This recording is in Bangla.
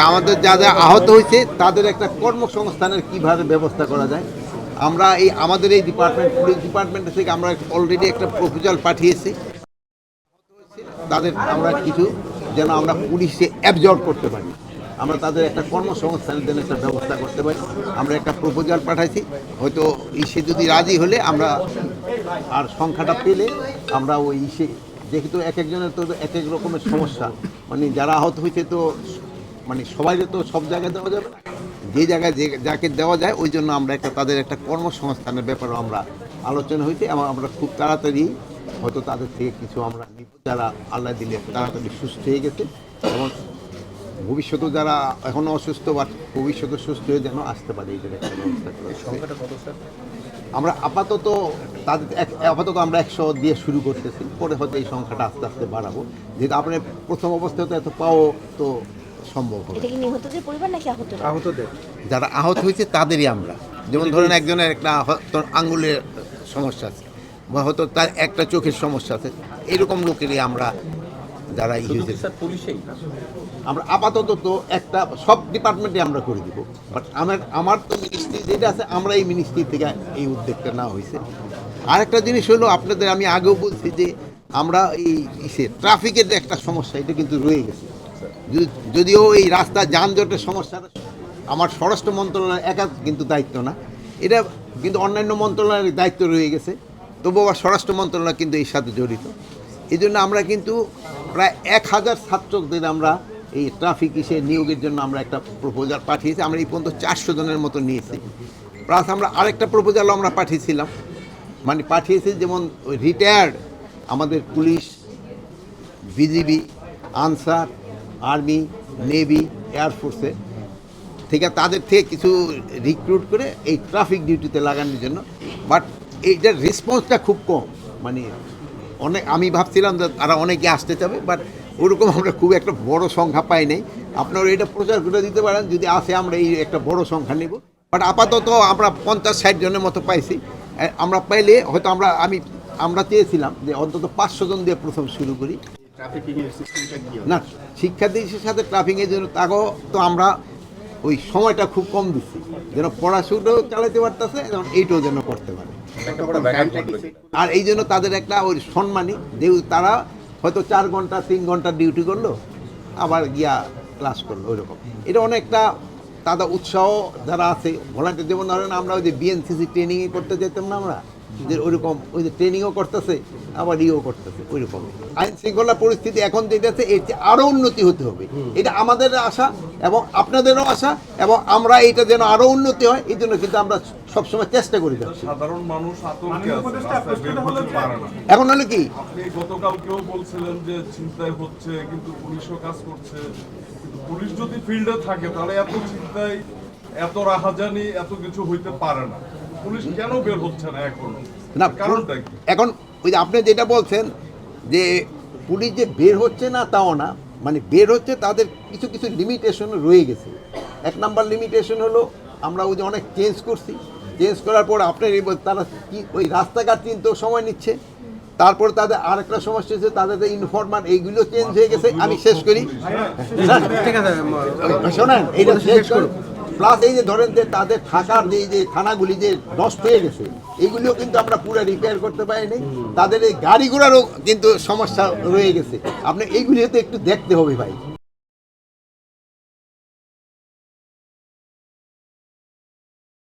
আমাদের যা যা আহত হয়েছে তাদের একটা কর্মসংস্থানের কীভাবে ব্যবস্থা করা যায়। আমরা আমাদের এই ডিপার্টমেন্ট, পুলিশ ডিপার্টমেন্ট থেকে আমরা অলরেডি একটা প্রপোজাল পাঠিয়েছি তাদের, আমরা কিছু যেন আমরা পুলিশে অ্যাবজর্ব করতে পারি, আমরা তাদের একটা কর্মসংস্থানের জন্য একটা ব্যবস্থা করতে পারি। আমরা একটা প্রপোজাল পাঠাইছি, হয়তো সে যদি রাজি হলে আমরা আর সংখ্যাটা পেলে আমরা ওই যেহেতু এক একজনের তো এক এক রকমের সমস্যা, মানে যারা আহত হয়েছে তো মানে সবাই তো সব জায়গায় দেওয়া যাবে না, যে জায়গায় যে যাকে দেওয়া যায় ওই জন্য আমরা একটা তাদের একটা কর্মসংস্থানের ব্যাপারেও আমরা আলোচনা হয়েছে এবং আমরা খুব তাড়াতাড়ি হয়তো তাদের থেকে কিছু আমরা নিব, যারা আল্লাহ দিলে তাড়াতাড়ি সুস্থ হয়ে গেছে এবং ভবিষ্যতে যারা এখনও অসুস্থ বা ভবিষ্যতে সুস্থ হয়ে যেন আসতে পারে এইটার একটা ব্যবস্থা করা। সংখ্যাটা কত স্যার? আমরা আপাতত আমরা 100 দিয়ে শুরু করতেছি, পরে হয়তো এই সংখ্যাটা আস্তে আস্তে বাড়াবো, যেহেতু আপনার প্রথম অবস্থায় তো এত পাওয়া তো সম্ভব হবে। এটা কি নিহতদের পরিবার নাকি আহতদের? যারা আহত হয়েছে তাদেরই আমরা, যেমন ধরেন একজনের একটা আঙ্গুলের সমস্যা আছে বা হয়তো তার একটা চোখের সমস্যা আছে, এরকম লোকেরই আমরা যারা আমরা আপাতত তো একটা সব ডিপার্টমেন্টে আমরা করে দিব, বাট আমার তো মিনিস্ট্রি যেটা আছে আমরা এই মিনিস্ট্রি থেকে এই উদ্যোগটা নেওয়া হয়েছে। আর একটা জিনিস হলো আপনাদের আমি আগেও বলছি যে আমরা এই ট্রাফিকের যে একটা সমস্যা এটা কিন্তু রয়ে গেছে, যদিও এই রাস্তা যানজটের সমস্যাটা আমার স্বরাষ্ট্র মন্ত্রণালয়ের একা কিন্তু দায়িত্ব না, এটা কিন্তু অন্যান্য মন্ত্রণালয়ের দায়িত্ব রয়ে গেছে, তবু আবার স্বরাষ্ট্র মন্ত্রণালয় কিন্তু এর সাথে জড়িত। এই জন্য আমরা কিন্তু প্রায় 1000 ছাত্রদের আমরা এই ট্রাফিক নিয়োগের জন্য আমরা একটা প্রপোজাল পাঠিয়েছি। আমরা এই পর্যন্ত 400 জনের মতো নিয়েছি। প্লাস আমরা আরেকটা প্রপোজালও আমরা পাঠিয়েছিলাম, মানে পাঠিয়েছি যেমন ওই রিটায়ার্ড আমাদের police, BGB, Ansar, army, navy, এয়ারফোর্সে থেকে তাদের থেকে কিছু রিক্রুট করে এই ট্রাফিক ডিউটিতে লাগানোর জন্য, বাট এইটার রেসপন্সটা খুব কম, মানে আমি ভাবছিলাম যে তারা অনেকে আসতে চাবে, বাট ওরকম আমরা খুব একটা বড় সংখ্যা পাই নাই। আপনারা এটা প্রচার করে দিতে পারেন, যদি আসে আমরা এই একটা বড় সংখ্যা নেব, বাট আপাতত আমরা 50-60 জনের মতো পাইছি। আমরা পাইলে হয়তো আমরা চেয়েছিলাম যে অন্তত 500 জন দিয়ে প্রথম শুরু করি। না, শিক্ষার্থীদের সাথে ট্রাফিকের জন্য তাকেও তো আমরা ওই সময়টা খুব কম দিচ্ছি, যেন পড়াশোনাও চালাতে পারতেছে এবং এইটাও যেন করতে পারে। আর এই জন্য তাদের একটা ওই সম্মানী যেহেতু তারা হয়তো 4 ঘন্টা 3 ঘন্টা ডিউটি করলো, আবার গিয়া ক্লাস করলো, ওইরকম এটা অনেকটা তাদের উৎসাহ যারা আছে ভলান্টিয়ার, যেমন ধরেন আমরা ওই যে বিএনসিসি ট্রেনিংয়ে করতে যেতাম না আমরা, যে ওইরকম ওই যে ট্রেনিংও করতেছে আবার ইও করতেছে, ওইরকম আইন শৃঙ্খলা পরিস্থিতি এখন যেটা আছে এর চেয়ে আরও উন্নতি হতে হবে, এটা আমাদের আশা এবং আপনাদেরও আশা, এবং আমরা এটা যেন আরও উন্নতি হয় এই জন্য কিন্তু আমরা সবসময় চেষ্টা করে যাচ্ছি। সাধারণ মানুষ আতঙ্কে আছে, এখন হলে কি আপনি গতকালকেও বলছিলেন যে চিন্তায় হচ্ছে, কিন্তু পুলিশও কাজ করছে, কিন্তু পুলিশ যদি ফিল্ডে থাকে তাহলে এত চিন্তায় এত রাহাজানি এত কিছু হইতে পারে না। পুলিশ কেন বের হচ্ছে না এখন? না, কারণটা কি? এখন ওই যে আপনি যেটা বলছেন যে পুলিশ যে বের হচ্ছে না তাও না, মানে বের হচ্ছে, তাদের কিছু কিছু লিমিটেশন রয়ে গেছে। 1 নাম্বার লিমিটেশন হলো আমরা ওই যে অনেক চেঞ্জ করছি, চেঞ্জ করার পর আপনার তারা কি ওই রাস্তাঘাট চিনতেও সময় নিচ্ছে, তারপর তাদের আরেকটা সমস্যা হচ্ছে তাদের যে ইনফরমার এইগুলো চেঞ্জ হয়ে গেছে। আমি শেষ করি, শোনেন এইটা শেষ করুন। প্লাস এই যে ধরেন যে তাদের থাকার যে থানাগুলি যে নষ্ট হয়ে গেছে এইগুলিও কিন্তু আমরা পুরো রিপেয়ার করতে পারিনি, তাদের এই গাড়ি ঘোড়ারও কিন্তু সমস্যা রয়ে গেছে। আপনি এইগুলি তো একটু দেখতে হবে ভাই।